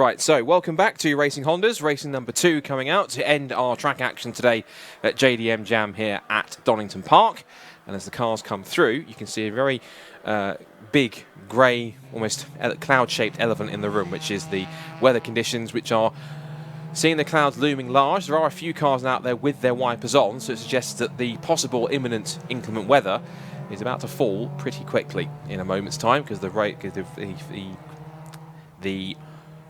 Right, so welcome back to Racing Hondas, racing number 2 coming out to end our track action today at JDM Jam here at Donington Park. And as the cars come through, you can see a very big, grey, almost cloud-shaped elephant in the room, which is the weather conditions, which are seeing the clouds looming large. There are a few cars out there with their wipers on, so it suggests that the possible imminent inclement weather is about to fall pretty quickly in a moment's time, because the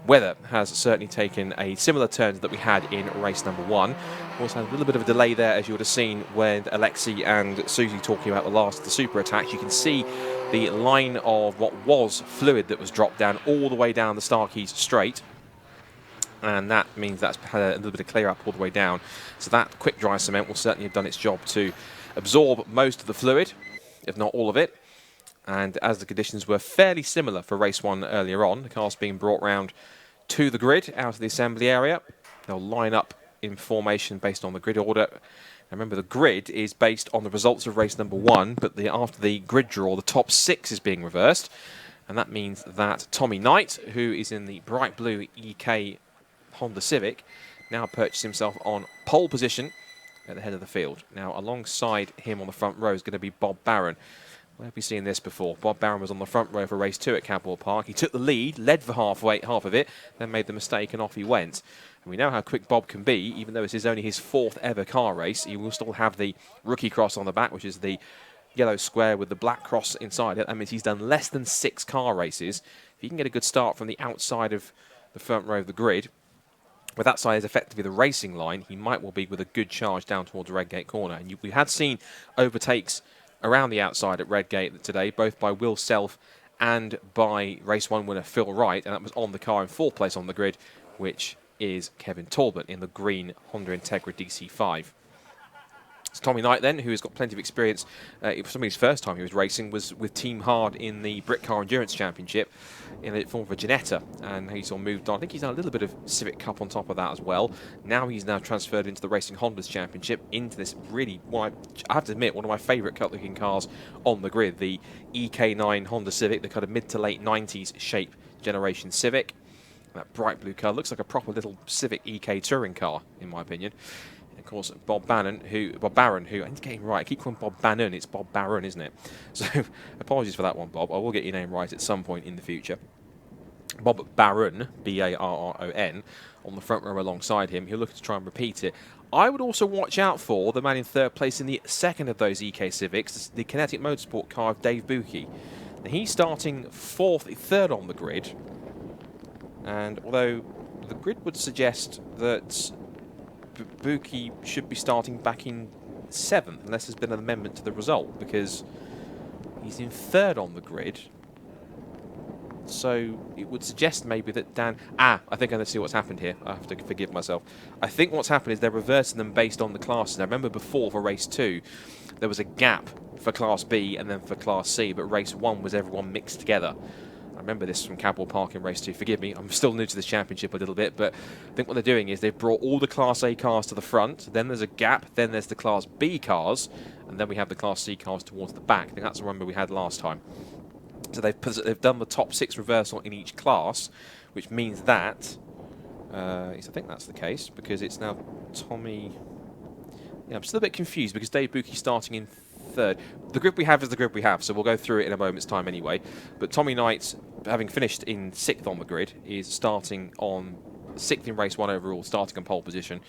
weather has certainly taken a similar turn that we had in race number 1. Also had a little bit of a delay there, as you would have seen when Alexi and Susie talking about the last of the super attacks. You can see the line of what was fluid that was dropped down all the way down the Starkeys straight. And that means that's had a little bit of clear up all the way down. So that quick dry cement will certainly have done its job to absorb most of the fluid, if not all of it. And as the conditions were fairly similar for race 1 earlier on, the cars being brought round to the grid out of the assembly area. They'll line up in formation based on the grid order. Now remember, the grid is based on the results of race number 1, but after the grid draw, the top 6 is being reversed. And that means that Tommy Knight, who is in the bright blue EK Honda Civic, now perches himself on pole position at the head of the field. Now alongside him on the front row is going to be Bob Barron. Where have we seen this before? Bob Barron was on the front row for race 2 at Cadwell Park. He took the lead, led for half of it, then made the mistake and off he went. And we know how quick Bob can be. Even though this is only his 4th ever car race, he will still have the rookie cross on the back, which is the yellow square with the black cross inside it. That means he's done less than 6 car races. If he can get a good start from the outside of the front row of the grid, where that side is effectively the racing line, he might well be with a good charge down towards Redgate Corner. And we had seen overtakes around the outside at Redgate today, both by Will Self and by race 1 winner Phil Wright, and that was on the car in 4th place on the grid, which is Kevin Talbot in the green Honda Integra DC5. It's Tommy Knight then, who has got plenty of experience. Somebody's first time he was racing was with Team Hard in the Brit Car Endurance Championship in the form of a Janetta, and he's all moved on. I think he's done a little bit of Civic Cup on top of that as well. Now he's transferred into the Racing Hondas Championship, into this really, I have to admit, one of my favourite cut-looking cars on the grid, the EK9 Honda Civic, the kind of mid to late 90s shape generation Civic. That bright blue colour looks like a proper little Civic EK touring car, in my opinion. Of course, Bob Barron, who I need to get him right. I keep calling Bob Bannon. It's Bob Barron, isn't it? So apologies for that one, Bob. I will get your name right at some point in the future. Bob Barron, B-A-R-R-O-N, on the front row alongside him. He'll look to try and repeat it. I would also watch out for the man in 3rd place in the 2nd of those EK Civics, the Kinetic Motorsport car of Dave Bucchi. Now, he's starting 3rd on the grid. And although the grid would suggest that Bucchi should be starting back in 7th, unless there's been an amendment to the result, because he's in 3rd on the grid. So it would suggest maybe that Dan... I think I understand what's happened here. I have to forgive myself. I think what's happened is they're reversing them based on the classes. Now, remember before, for race 2, there was a gap for Class B and then for Class C, but race 1 was everyone mixed together. I remember this from Cadwell Park in race 2. Forgive me, I'm still new to this championship a little bit, but I think what they're doing is they've brought all the Class A cars to the front, then there's a gap, then there's the Class B cars, and then we have the Class C cars towards the back. I think that's the remember we had last time. So they've done the top 6 reversal in each class, which means that, I think that's the case, because it's now Tommy... Yeah, I'm still a bit confused, because Dave Bucchi starting in 3rd. The group we have is the group we have, so we'll go through it in a moment's time anyway. But Tommy Knight, having finished in 6th on the grid, is starting on 6th in race 1 overall, starting on pole position.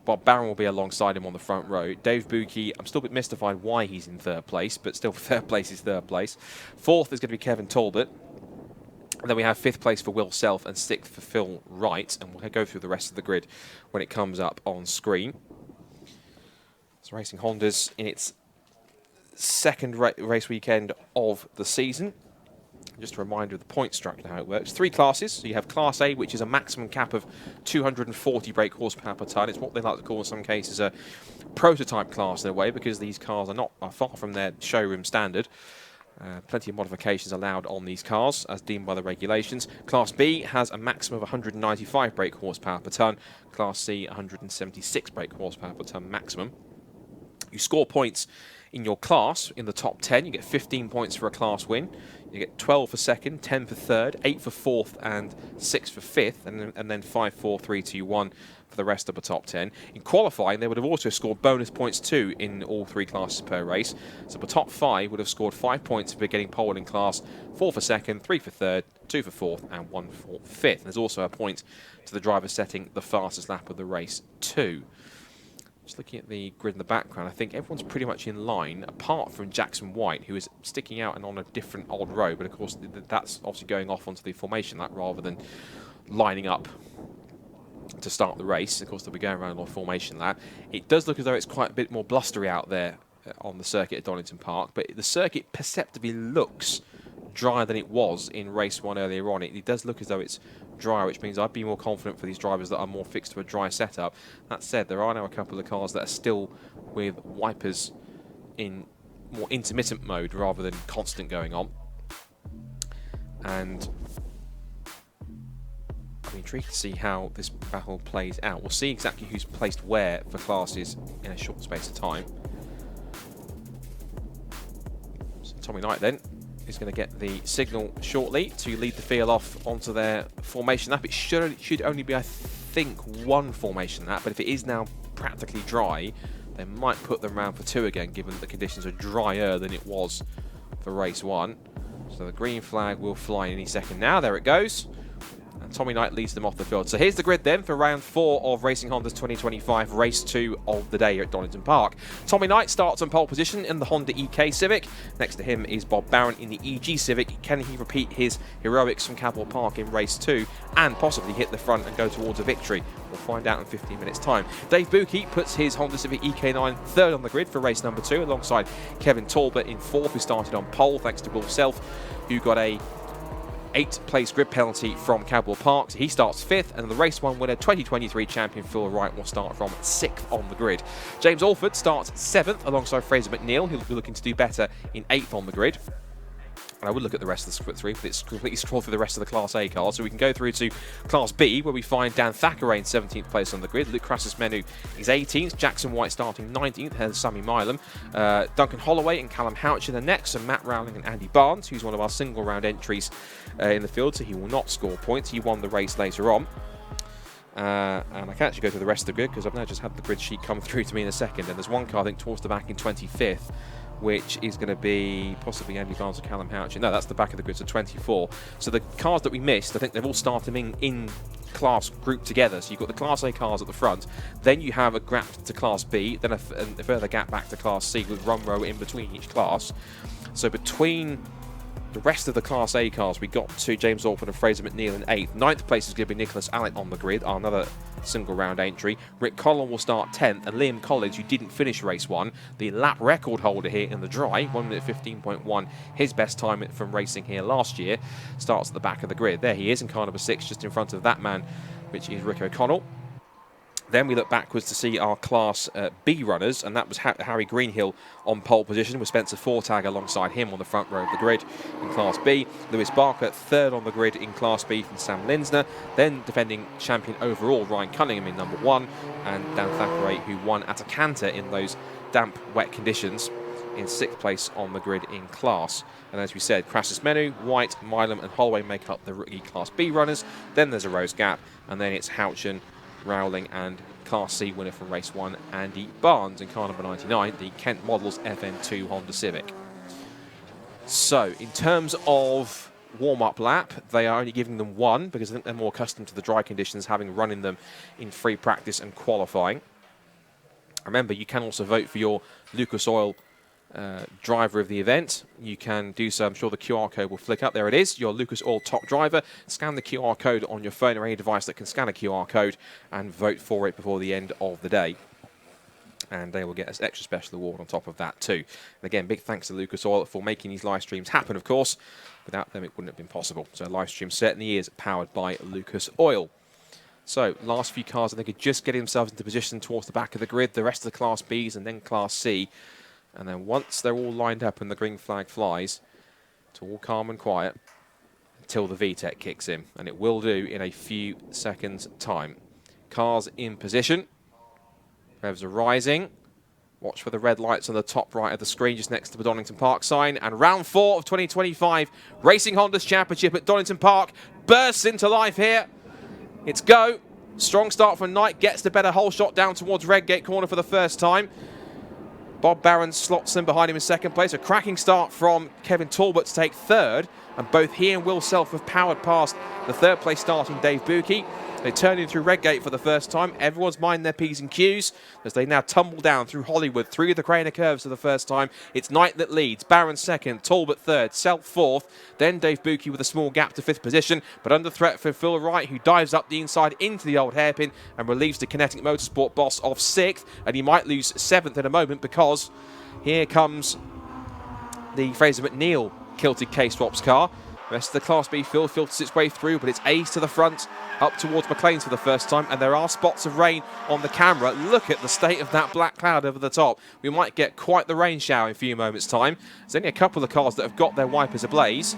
Bob Barron will be alongside him on the front row. Dave Bucchi, I'm still a bit mystified why he's in 3rd place, but still 3rd place is 3rd place. 4th is going to be Kevin Talbot. And then we have 5th place for Will Self and 6th for Phil Wright. And we'll go through the rest of the grid when it comes up on screen. So Racing Hondas in its 2nd race weekend of the season. Just a reminder of the point structure, how it works. 3 classes. So you have Class A, which is a maximum cap of 240 brake horsepower per tonne. It's what they like to call in some cases a prototype class in a way, because these cars are far from their showroom standard. Plenty of modifications allowed on these cars, as deemed by the regulations. Class B has a maximum of 195 brake horsepower per tonne. Class C, 176 brake horsepower per tonne maximum. You score points in your class in the top 10. You get 15 points for a class win. You get 12 for second, 10 for third, 8 for fourth, and 6 for fifth, and then 5, 4, 3, 2, 1 for the rest of the top 10. In qualifying, they would have also scored bonus points too in all 3 classes per race. So the top 5 would have scored 5 points for getting pole in class, 4 for second, 3 for third, 2 for fourth, and 1 for fifth. And there's also a point to the driver setting the fastest lap of the race too. Just looking at the grid in the background, I think everyone's pretty much in line, apart from Jackson White, who is sticking out and on a different old road. But of course, that's obviously going off onto the formation lap rather than lining up to start the race. Of course, they'll be going around on formation lap. It does look as though it's quite a bit more blustery out there on the circuit at Donington Park, but the circuit perceptibly looks drier than it was in race 1 earlier on. It does look as though it's drier, which means I'd be more confident for these drivers that are more fixed to a dry setup. That said, there are now a couple of cars that are still with wipers in more intermittent mode rather than constant going on. And I'm intrigued to see how this battle plays out. We'll see exactly who's placed where for classes in a short space of time. So Tommy Knight then is going to get the signal shortly to lead the field off onto their formation lap. It should only be, I think, 1 formation lap, but if it is now practically dry, they might put them round for 2 again, given that the conditions are drier than it was for race 1. So the green flag will fly any second now. There it goes. And Tommy Knight leads them off the field. So here's the grid then for round 4 of Racing Hondas 2025, race 2 of the day here at Donington Park. Tommy Knight starts on pole position in the Honda EK Civic. Next to him is Bob Barron in the EG Civic. Can he repeat his heroics from Cadwell Park in race 2 and possibly hit the front and go towards a victory? We'll find out in 15 minutes time. Dave Buki puts his Honda Civic EK9 third on the grid for race number 2 alongside Kevin Talbot in 4th, who started on pole thanks to Will Self, who got a 8th place grid penalty from Cadwell Park. So he starts 5th, and the race 1 winner, 2023 champion Phil Wright, will start from 6th on the grid. James Alford starts 7th alongside Fraser McNeil. He'll be looking to do better in 8th on the grid. And I would look at the rest of the split 3, but it's completely scrolled through the rest of the Class A cars. So we can go through to Class B, where we find Dan Thackeray in 17th place on the grid. Luke Crassus Menu is 18th. Jackson White starting 19th, ahead of Sammy Milam. Duncan Holloway and Callum Houchin are next, and Matt Rowling and Andy Barnes, who's one of our single round entries in the field, so he will not score points. He won the race later on. And I can actually go through the rest of the grid because I've now just had the grid sheet come through to me in a second. And there's one car, I think, towards the back in 25th, which is going to be possibly Andy Barnes or Callum Houchin. No, that's the back of the grid, so 24. So the cars that we missed, I think they've all started in class grouped together. So you've got the Class A cars at the front, then you have a gap to Class B, then a further gap back to Class C with run row in between each class. So between the rest of the Class A cars, we got to James Alford and Fraser McNeil in 8th. 9th place is going to be Nicholas Allen on the grid, another single round entry. Rick Collin will start 10th, and Liam Collins, who didn't finish race 1, the lap record holder here in the dry, 1 minute 15.1, his best time from racing here last year, starts at the back of the grid. There he is in car number 6, just in front of that man, which is Rick O'Connell. Then we look backwards to see our Class B runners, and that was Harry Greenhill on pole position with Spencer Fortag alongside him on the front row of the grid in Class B. Lewis Barker third on the grid in Class B from Sam Linsner. Then defending champion overall Ryan Cunningham in number 1, and Dan Thackeray, who won at a canter in those damp, wet conditions, in 6th place on the grid in class. And as we said, Crassus Menu, White, Milam and Holloway make up the rookie Class B runners. Then there's a Rose Gap, and then it's Houchin, Rowling and Class C winner from race 1, Andy Barnes in car number 99, the Kent Models FM2 Honda Civic. So, in terms of warm-up lap, they are only giving them 1 because I think they're more accustomed to the dry conditions, having run in them in free practice and qualifying. Remember, you can also vote for your Lucas Oil driver of the event. You can do so. I'm sure the QR code will flick up. There it is, your Lucas Oil top driver. Scan the QR code on your phone or any device that can scan a QR code and vote for it before the end of the day. And they will get an extra special award on top of that too. And again, big thanks to Lucas Oil for making these live streams happen, of course. Without them, it wouldn't have been possible. So a live stream certainly is powered by Lucas Oil. So, last few cars, I think, are just getting themselves into position towards the back of the grid. The rest of the Class Bs and then Class C. And then once they're all lined up and the green flag flies, it's all calm and quiet until the VTEC kicks in. And it will do in a few seconds' time. Cars in position. Revs are rising. Watch for the red lights on the top right of the screen, just next to the Donington Park sign. And round 4 of 2025 Racing Hondas Championship at Donington Park bursts into life here. It's go. Strong start from Knight, gets the better hole shot down towards Redgate corner for the first time. Bob Barron slots in behind him in second place. A cracking start from Kevin Talbot to take third. And both he and Will Self have powered past the third place starting Dave Buki. They turn in through Redgate for the first time. Everyone's minding their P's and Q's as they now tumble down through Hollywood, through the Craner curves for the first time. It's Knight that leads, Barron second, Talbot third, Self fourth, then Dave Buki with a small gap to fifth position, but under threat for Phil Wright, who dives up the inside into the old hairpin and relieves the Kinetic Motorsport boss of sixth, and he might lose seventh in a moment because here comes the Fraser McNeil kilted K-Swaps car. The rest of the Class B field filters its way through, but it's A's to the front, up towards McLean's for the first time, and there are spots of rain on the camera. Look at the state of that black cloud over the top. We might get quite the rain shower in a few moments' time. There's only a couple of cars that have got their wipers ablaze,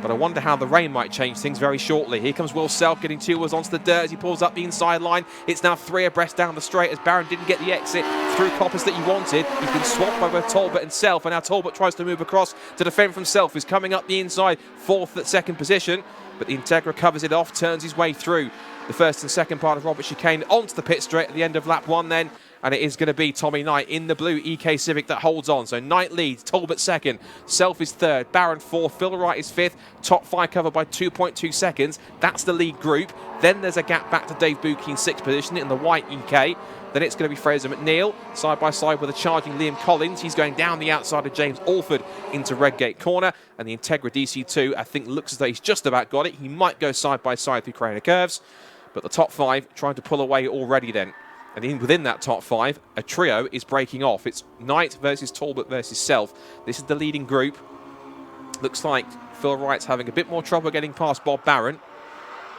but I wonder how the rain might change things very shortly. Here comes Will Self getting two wheels onto the dirt as he pulls up the inside line. It's now three abreast down the straight as Barron didn't get the exit through Coppers that he wanted. He's been swapped by both Talbot and Self, and now Talbot tries to move across to defend from Self, who's coming up the inside, fourth at second position. But the Integra covers it off, turns his way through the first and second part of Robert Chicane onto the pit straight at the end of lap 1 then. And it is going to be Tommy Knight in the blue EK Civic that holds on. So Knight leads, Talbot second, Self is third, Barron fourth, Phil Wright is fifth, top 5 covered by 2.2 seconds. That's the lead group. Then there's a gap back to Dave Buki in sixth position in the white EK. Then it's going to be Fraser McNeil, side by side with a charging Liam Collins. He's going down the outside of James Alford into Redgate corner. And the Integra DC2, I think, looks as though he's just about got it. He might go side by side through Craner curves. But the top 5 trying to pull away already then. And within that top 5, a trio is breaking off. It's Knight versus Talbot versus Self. This is the leading group. Looks like Phil Wright's having a bit more trouble getting past Bob Barron.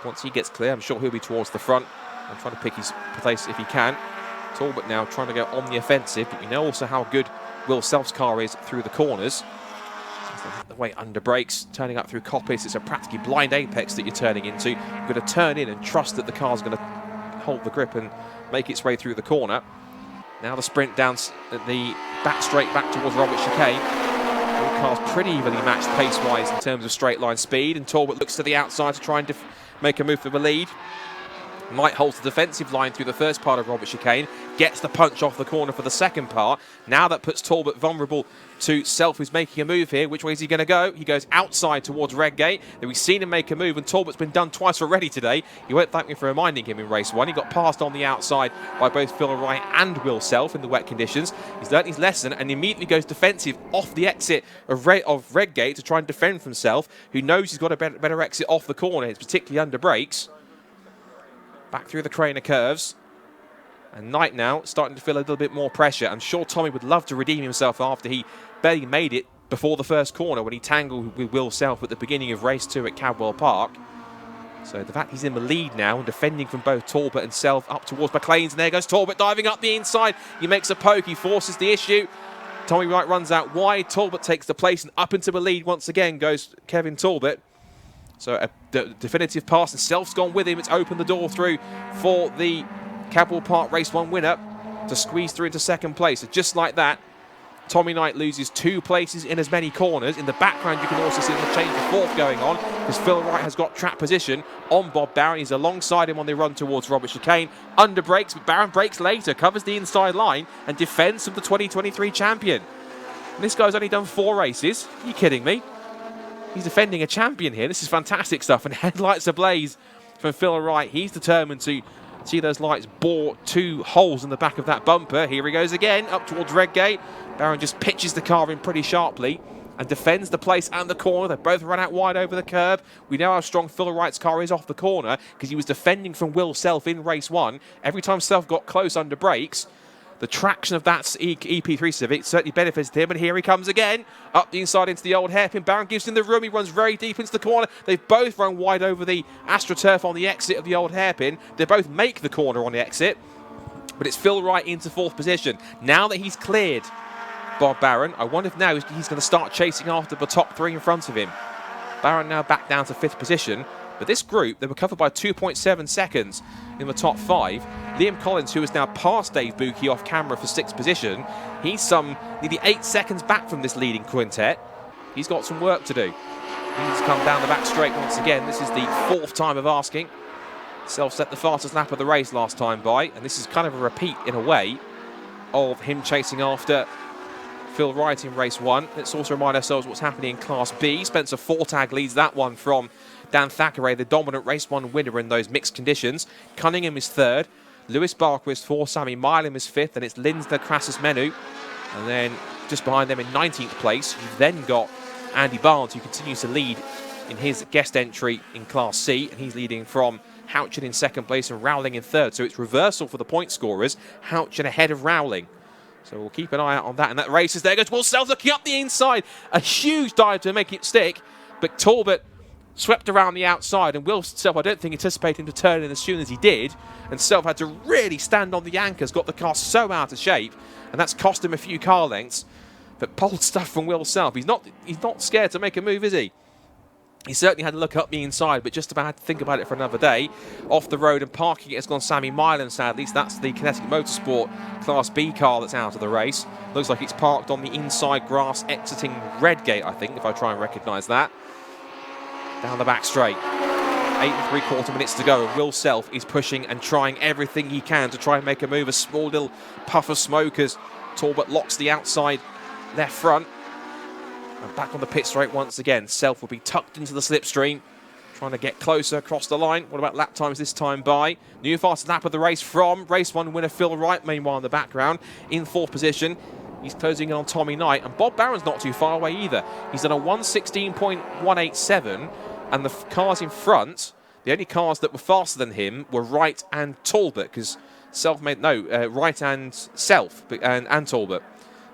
Once he gets clear, I'm sure he'll be towards the front and trying to pick his place if he can. Talbot now trying to go on the offensive, but you know also how good Will Self's car is through the corners. The way under brakes, turning up through Coppice, it's a practically blind apex that you're turning into. You've got to turn in and trust that the car's going to hold the grip and make its way through the corner. Now the sprint down the back straight back towards Robert Chicane. All cars pretty evenly matched pace-wise in terms of straight line speed, and Talbot looks to the outside to try and make a move for the lead. Knight holds the defensive line through the first part of Robert Chicane, gets the punch off the corner for the second part. Now that puts Talbot vulnerable to Self, who's making a move here. Which way is he going to go? He goes outside towards Redgate. We've seen him make a move, and Talbot's been done twice already today. You won't thank me for reminding him in race 1. He got passed on the outside by both Phil Wright and Will Self in the wet conditions. He's learnt his lesson and immediately goes defensive off the exit of Redgate to try and defend from Self, who knows he's got a better exit off the corner. It's particularly under brakes. Back through the Craner curves. And Knight now starting to feel a little bit more pressure. I'm sure Tommy would love to redeem himself after he barely made it before the first corner when he tangled with Will Self at the beginning of race 2 at Cadwell Park. So the fact he's in the lead now and defending from both Talbot and Self up towards McLean's. And there goes Talbot diving up the inside. He makes a poke. He forces the issue. Tommy Wright runs out wide. Talbot takes the place, and up into the lead once again goes Kevin Talbot. So a definitive pass, and Self's gone with him. It's opened the door through for the Cadwell Park Race 1 winner to squeeze through into second place. So just like that, Tommy Knight loses 2 places in as many corners. In the background, you can also see the change of fourth going on because Phil Wright has got track position on Bob Barron. He's alongside him on the run towards Robert Chicane. Under brakes, but Barron brakes later, covers the inside line and defends from the 2023 champion. And this guy's only done 4 races. Are you kidding me? He's defending a champion here. This is fantastic stuff. And headlights ablaze from Phil Wright. He's determined to see those lights bore 2 holes in the back of that bumper. Here he goes again, up towards Redgate. Barron just pitches the car in pretty sharply and defends the place and the corner. They both run out wide over the curb. We know how strong Phil Wright's car is off the corner because he was defending from Will Self in race 1. Every time Self got close under brakes, the traction of that EP3 Civic certainly benefited him, and here he comes again, up the inside into the old hairpin. Barron gives him the room, he runs very deep into the corner. They've both run wide over the AstroTurf on the exit of the old hairpin. They both make the corner on the exit, but it's Phil Wright into 4th position. Now that he's cleared Bob Barron, I wonder if now he's going to start chasing after the top 3 in front of him. Barron now back down to 5th position, But this group, they were covered by 2.7 seconds in the top 5. Liam Collins, who has now passed Dave Buki off camera for 6th position, he's some nearly 8 seconds back from this leading quintet. He's got some work to do. He's come down the back straight once again. This is the 4th time of asking. Self set the fastest lap of the race last time by, and this is kind of a repeat in a way of him chasing after Phil Wright in race 1. Let's also remind ourselves what's happening in Class B. Spencer Fortag leads that one from Dan Thackeray, the dominant race 1 winner in those mixed conditions. Cunningham is 3rd. Lewis Barker is 4th. Sammy Milam is 5th. And it's Lindsay Crassus Menu. And then just behind them in 19th place, you've then got Andy Barnes, who continues to lead in his guest entry in Class C. And he's leading from Houchin in 2nd place and Rowling in 3rd. So it's reversal for the point scorers. Houchin ahead of Rowling. So we'll keep an eye out on that. And that race is there. Goes Will Self looking up the inside. A huge dive to make it stick. But Talbot swept around the outside, and Will Self, I don't think, anticipating to turn in as soon as he did. And Self had to really stand on the anchors, got the car so out of shape, and that's cost him a few car lengths. But bold stuff from Will Self. He's not scared to make a move, is he? He certainly had to look up the inside, but just about had to think about it for another day. Off the road and parking it has gone Sammy Milan, sadly. So that's the Kinetic Motorsport Class B car that's out of the race. Looks like it's parked on the inside grass exiting Redgate, I think, if I try and recognise that. Down the back straight. 8 3/4 minutes to go. And Will Self is pushing and trying everything he can to try and make a move. A small little puff of smoke as Talbot locks the outside left front. And back on the pit straight once again. Self will be tucked into the slipstream, trying to get closer across the line. What about lap times this time by? New fastest lap of the race from race 1 winner Phil Wright, meanwhile in the background, in 4th position. He's closing in on Tommy Knight, and Bob Barron's not too far away either. He's done a 1:16.187, and the cars in front, the only cars that were faster than him were Wright and Talbot, because Wright and Self and Talbot.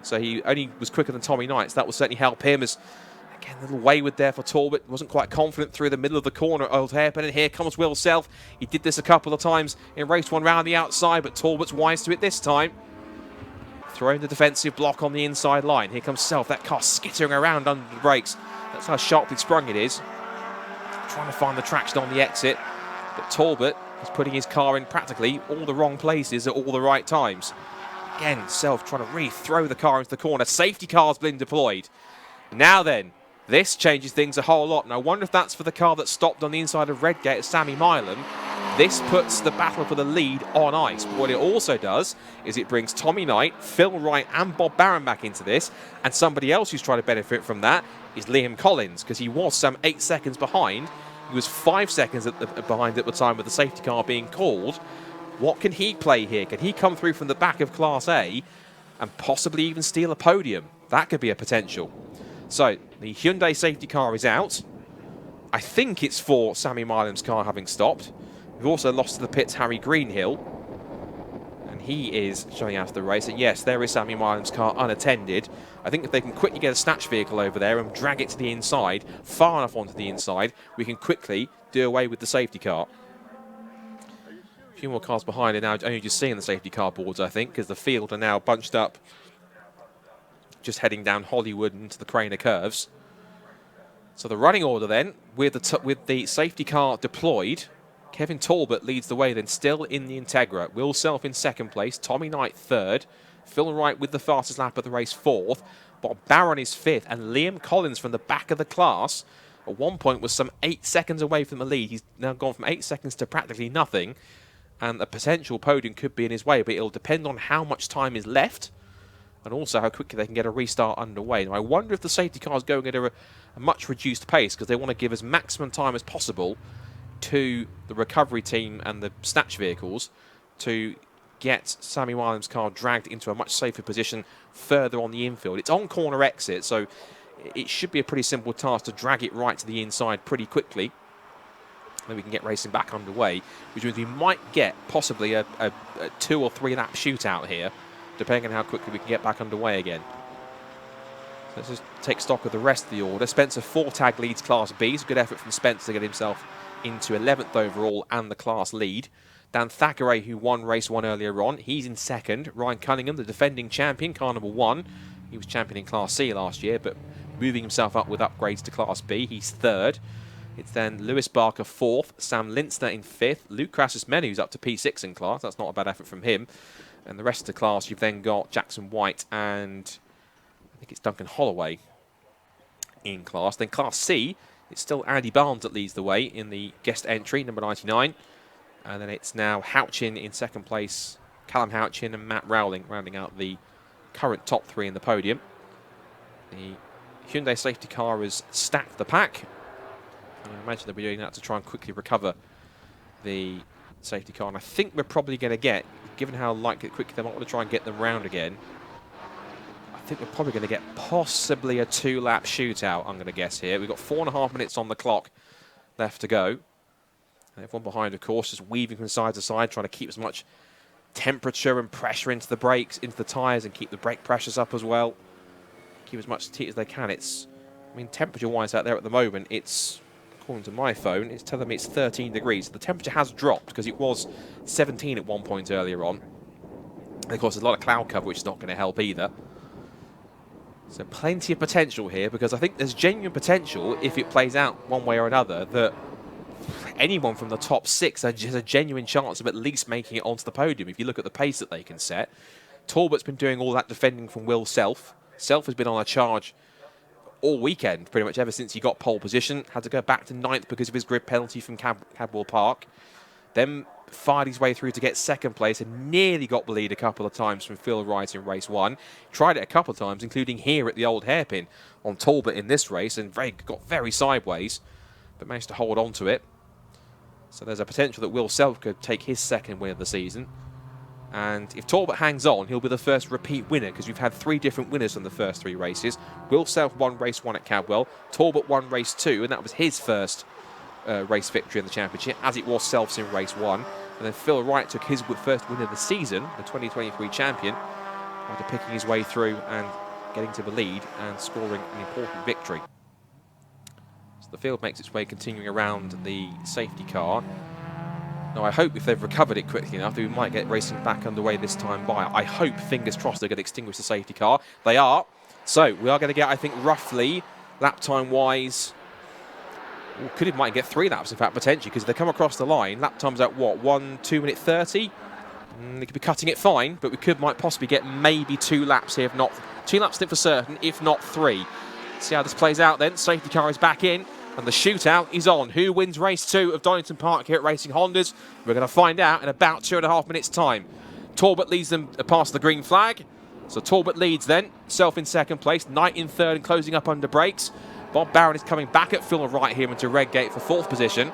So he only was quicker than Tommy Knight, so that will certainly help him. As again, a little wayward there for Talbot. Wasn't quite confident through the middle of the corner, old hairpin. And here comes Will Self. He did this a couple of times in race 1 round the outside, but Talbot's wise to it this time. Throwing the defensive block on the inside line. Here comes Self. That car skittering around under the brakes. That's how sharply sprung it is. Trying to find the traction on the exit. But Talbot is putting his car in practically all the wrong places at all the right times. Again, Self trying to really throw the car into the corner. Safety car's been deployed. Now then, this changes things a whole lot. And I wonder if that's for the car that stopped on the inside of Redgate at Sammy Milam. This puts the battle for the lead on ice. But what it also does is it brings Tommy Knight, Phil Wright and Bob Barron back into this. And somebody else who's trying to benefit from that is Liam Collins, because he was some 8 seconds behind. He was 5 seconds behind at the time of the safety car being called. What can he play here? Can he come through from the back of Class A and possibly even steal a podium? That could be a potential. So the Hyundai safety car is out. I think it's for Sammy Milam's car having stopped. We've also lost to the pits Harry Greenhill. And he is showing out of the race. And yes, there is Sammy Milam's car unattended. I think if they can quickly get a snatch vehicle over there and drag it to the inside, far enough onto the inside, we can quickly do away with the safety car. A few more cars behind are now only just seeing the safety car boards, I think, because the field are now bunched up, just heading down Hollywood into the Craner curves. So the running order then, with the safety car deployed, Kevin Talbot leads the way then, still in the Integra. Will Self in 2nd place, Tommy Knight 3rd, Phil Wright with the fastest lap of the race 4th, Bob Barron is 5th, and Liam Collins from the back of the class at one point was some 8 seconds away from the lead. He's now gone from 8 seconds to practically nothing. And a potential podium could be in his way, but it'll depend on how much time is left and also how quickly they can get a restart underway. Now, I wonder if the safety car is going at a much reduced pace because they want to give as maximum time as possible to the recovery team and the snatch vehicles to get Sammy Milam's car dragged into a much safer position further on the infield. It's on corner exit, so it should be a pretty simple task to drag it right to the inside pretty quickly. Then we can get racing back underway, which means we might get possibly a 2 or 3 lap shootout here, depending on how quickly we can get back underway again. So let's just take stock of the rest of the order. Spencer Fortag leads Class B. It's a good effort from Spencer to get himself into 11th overall and the class lead. Dan Thackeray, who won race 1 earlier on, he's in 2nd. Ryan Cunningham, the defending champion, car number 1. He was champion in Class C last year, but moving himself up with upgrades to Class B. He's 3rd. It's then Lewis Barker 4th, Sam Linstner in 5th, Luke Crassus-Menu, who's up to P6 in class. That's not a bad effort from him. And the rest of the class, you've then got Jackson White and I think it's Duncan Holloway in class. Then Class C, it's still Andy Barnes that leads the way in the guest entry, number 99. And then it's now Houchin in 2nd place, Callum Houchin and Matt Rowling rounding out the current top 3 in the podium. The Hyundai safety car has stacked the pack. And I imagine they'll be doing that to try and quickly recover the safety car. And I think we're probably going to get, given how quickly they might want to try and get them round again, I think we're probably going to get possibly a 2-lap shootout, I'm going to guess here. We've got 4.5 minutes on the clock left to go. And everyone behind, of course, just weaving from side to side, trying to keep as much temperature and pressure into the brakes, into the tyres, and keep the brake pressures up as well. Keep as much heat as they can. It's, I mean, temperature-wise out there at the moment, it's, according to my phone, it's telling me it's 13 degrees. The temperature has dropped because it was 17 at one point earlier on. And of course, there's a lot of cloud cover, which is not going to help either. So plenty of potential here, because I think there's genuine potential, if it plays out one way or another, that anyone from the top 6 has a genuine chance of at least making it onto the podium. If you look at the pace that they can set, Talbot's been doing all that defending from Will Self. Self has been on a charge all weekend, pretty much ever since he got pole position. Had to go back to 9th because of his grid penalty from Cadwell Park. Then fired his way through to get 2nd place and nearly got the lead a couple of times from Phil Wright in race 1. Tried it a couple of times, including here at the old hairpin on Talbot in this race, and got very sideways, but managed to hold on to it. So there's a potential that Will Self could take his 2nd win of the season. And if Talbot hangs on, he'll be the first repeat winner, because we've had 3 different winners from the first 3 races. Will Self won race 1 at Cadwell, Talbot won race 2, and that was his first race victory in the championship, as it was Self's in race 1. And then Phil Wright took his first win of the season, the 2023 champion, after picking his way through and getting to the lead and scoring an important victory. So the field makes its way continuing around the safety car. Now I hope if they've recovered it quickly enough that we might get racing back underway this time by. I hope, fingers crossed, they're going to extinguish the safety car. They are. So we are going to get, I think, roughly, lap time wise, might get 3 laps, in fact, potentially, because if they come across the line, lap time's at what, 2 minute 30? They could be cutting it fine, but we might possibly get maybe 2 laps here, if not 2 laps for certain, if not 3. See how this plays out then. Safety car is back in, and the shootout is on. Who wins race 2 of Donington Park here at Racing Hondas? We're going to find out in about 2.5 minutes' time. Talbot leads them past the green flag. So Talbot leads then, Self in 2nd place, Knight in 3rd and closing up under brakes. Bob Barron is coming back at Phil Wright here into Redgate for 4th position.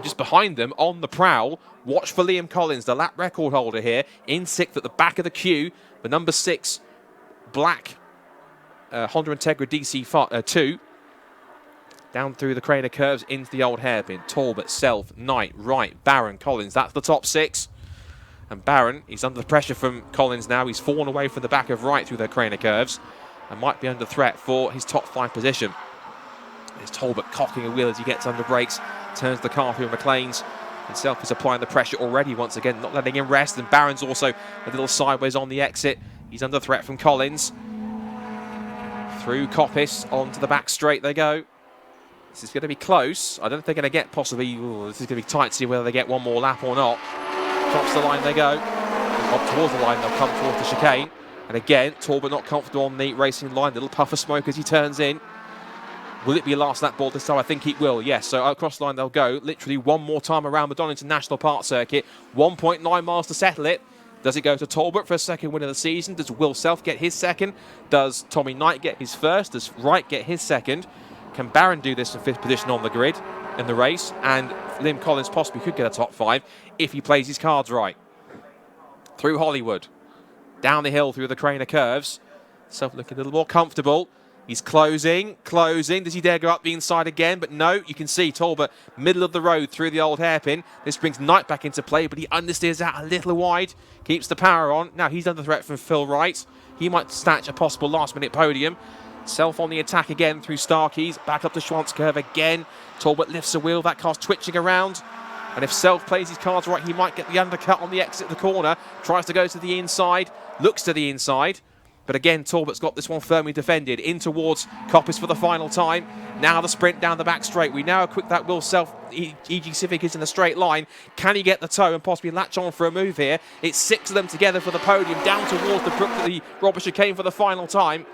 Just behind them, on the prowl, watch for Liam Collins, the lap record holder here, in 6th at the back of the queue. The number 6 black Honda Integra DC2. Down through the Craner curves into the old hairpin. Talbot, Self, Knight, Wright, Barron, Collins. That's the top 6. And Barron, he's under the pressure from Collins now. He's fallen away from the back of Wright through the Craner curves and might be under threat for his top 5 position. There's Talbot cocking a wheel as he gets under brakes, turns the car through McLean's. And Self is applying the pressure already once again, not letting him rest. And Barron's also a little sideways on the exit. He's under threat from Collins. Through Coppice, onto the back straight they go. This is going to be close. I don't think they're going to get possibly... this is going to be tight to see whether they get one more lap or not. Cross the line they go. Up towards the line, they'll come towards the chicane. And again, Talbot not comfortable on the racing line. Little puff of smoke as he turns in. Will it be a last lap ball this time? I think it will, yes. So across the line they'll go. Literally one more time around the Donington National Park circuit. 1.9 miles to settle it. Does it go to Talbot for a 2nd win of the season? Does Will Self get his 2nd? Does Tommy Knight get his 1st? Does Wright get his 2nd? Can Barron do this in 5th position on the grid in the race? And Liam Collins possibly could get a top 5 if he plays his cards right. Through Hollywood. Down the hill through the Craner curves. Self looking a little more comfortable. He's closing. Does he dare go up the inside again? But no, you can see Talbot middle of the road through the old hairpin. This brings Knight back into play, but he understeers out a little wide. Keeps the power on. Now he's under threat from Phil Wright. He might snatch a possible last-minute podium. Self on the attack again through Starkeys. Back up to Schwantz curve again. Talbot lifts a wheel. That car's twitching around. And if Self plays his cards right, he might get the undercut on the exit of the corner. Tries to go to the inside. Looks to the inside. But again, Talbot's got this one firmly defended. In towards Coppers for the final time. Now the sprint down the back straight. We know how quick that Will Self EG Civic is in the straight line. Can he get the toe and possibly latch on for a move here? It's 6 of them together for the podium, down towards the brook that the Robert Chicane for the final time.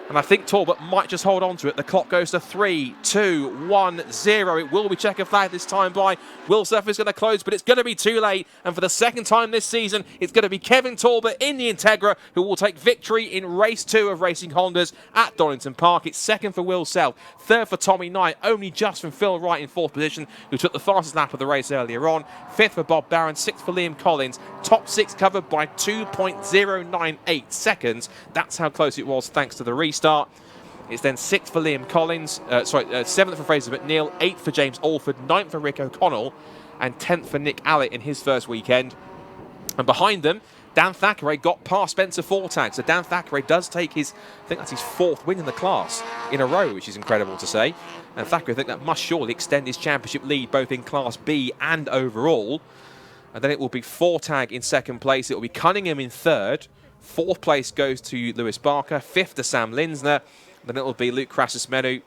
And I think Talbot might just hold on to it. The clock goes to 3, 2, 1, 0. It will be checker flag this time by Will Self is going to close, but it's going to be too late. And for the second time this season, it's going to be Kevin Talbot in the Integra who will take victory in race 2 of Racing Hondas at Donington Park. It's second for Will Self, third for Tommy Knight, only just from Phil Wright in 4th position, who took the fastest lap of the race earlier on. 5th for Bob Barron, 6th for Liam Collins. Top 6 covered by 2.098 seconds. That's how close it was thanks to the restart. It's then 6th for Liam Collins, 7th for Fraser McNeil, 8th for James Alford, 9th for Rick O'Connell, and 10th for Nick Allett in his first weekend. And behind them, Dan Thackeray got past Spencer Fortag. So Dan Thackeray does take his, I think that's his 4th win in the class in a row, which is incredible to say. And Thackeray, I think that must surely extend his championship lead both in Class B and overall. And then it will be Fortag in 2nd place. It will be Cunningham in 3rd. 4th place goes to Lewis Barker. 5th to Sam Linsner. Then it will be Luke Crassus-Menu.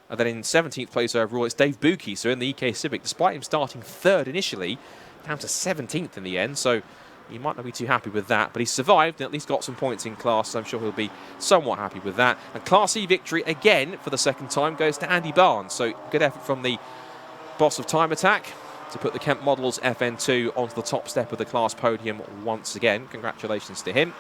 And then in 17th place overall, it's Dave Buki. So in the EK Civic, despite him starting 3rd initially, down to 17th in the end. So he might not be too happy with that. But he survived and at least got some points in class. So I'm sure he'll be somewhat happy with that. And Class E victory again for the second time goes to Andy Barnes. So good effort from the boss of Time Attack to put the Kent Models FN2 onto the top step of the class podium once again. Congratulations to him.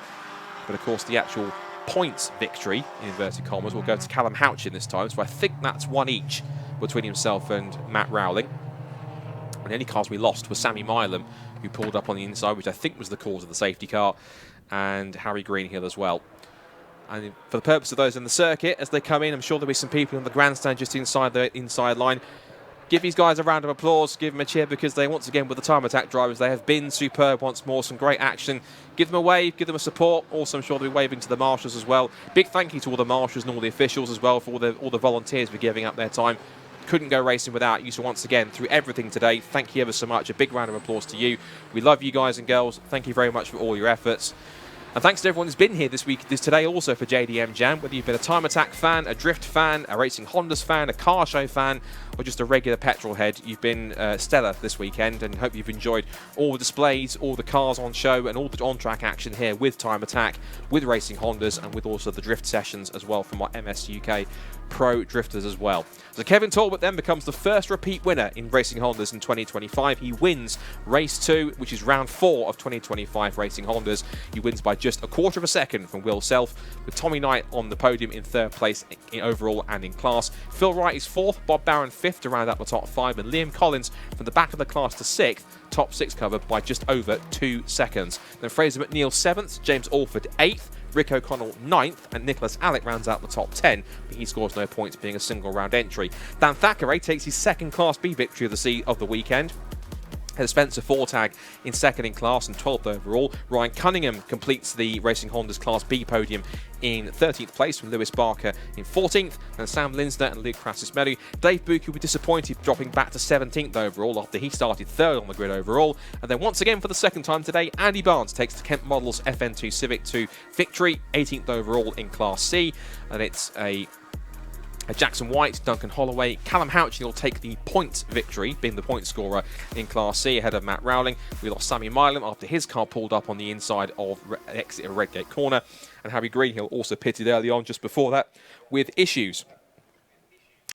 But of course, the actual points victory, in inverted commas, will go to Callum Houchin this time. So I think that's 1 each between himself and Matt Rowling. And the only cars we lost was Sammy Milam, who pulled up on the inside, which I think was the cause of the safety car, and Harry Greenhill as well. And for the purpose of those in the circuit, as they come in, I'm sure there'll be some people in the grandstand just inside the inside line. Give these guys a round of applause, give them a cheer, because they, once again, with the Time Attack drivers, they have been superb once more. Some great action. Give them a wave, give them a support. Also, I'm sure they'll be waving to the marshals as well. Big thank you to all the marshals and all the officials as well for all the volunteers for giving up their time. Couldn't go racing without you. So once again, through everything today, thank you ever so much. A big round of applause to you. We love you guys and girls. Thank you very much for all your efforts. And thanks to everyone who's been here this today also for JDM Jam, whether you've been a Time Attack fan, a Drift fan, a Racing Hondas fan, a car show fan, or just a regular petrol head. You've been stellar this weekend, and hope you've enjoyed all the displays, all the cars on show, and all the on-track action here with Time Attack, with Racing Hondas, and with also the drift sessions as well from our MS UK Pro drifters as well. So Kevin Talbot then becomes the first repeat winner in Racing Hondas in 2025. He wins race 2, which is round 4 of 2025 Racing Hondas. He wins by just a quarter of a second from Will Self, with Tommy Knight on the podium in 3rd place in overall and in class. Phil Wright is 4th, Bob Barron 5th to round out the top 5, and Liam Collins from the back of the class to 6th, top 6 covered by just over 2 seconds. Then Fraser McNeil 7th, James Alford 8th, Rick O'Connell 9th, and Nicholas Alec rounds out the top 10, but he scores no points, being a single round entry. Dan Thackeray takes his 2nd Class B victory of the weekend. Has Spencer Fortag in 2nd in class and 12th overall. Ryan Cunningham completes the Racing Hondas Class B podium in 13th place, from Lewis Barker in 14th, and Sam Linsner and Luke Crassus-Melu. Dave Buki will be disappointed, dropping back to 17th overall after he started 3rd on the grid overall. And then once again for the 2nd time today, Andy Barnes takes the Kent Models FN2 Civic 2 victory, 18th overall in Class C, and it's a Jackson White, Duncan Holloway, Callum Houchin will take the points victory, being the point scorer in Class C ahead of Matt Rowling. We lost Sammy Milam after his car pulled up on the inside of exit of Redgate Corner, and Harry Greenhill also pitted early on just before that with issues.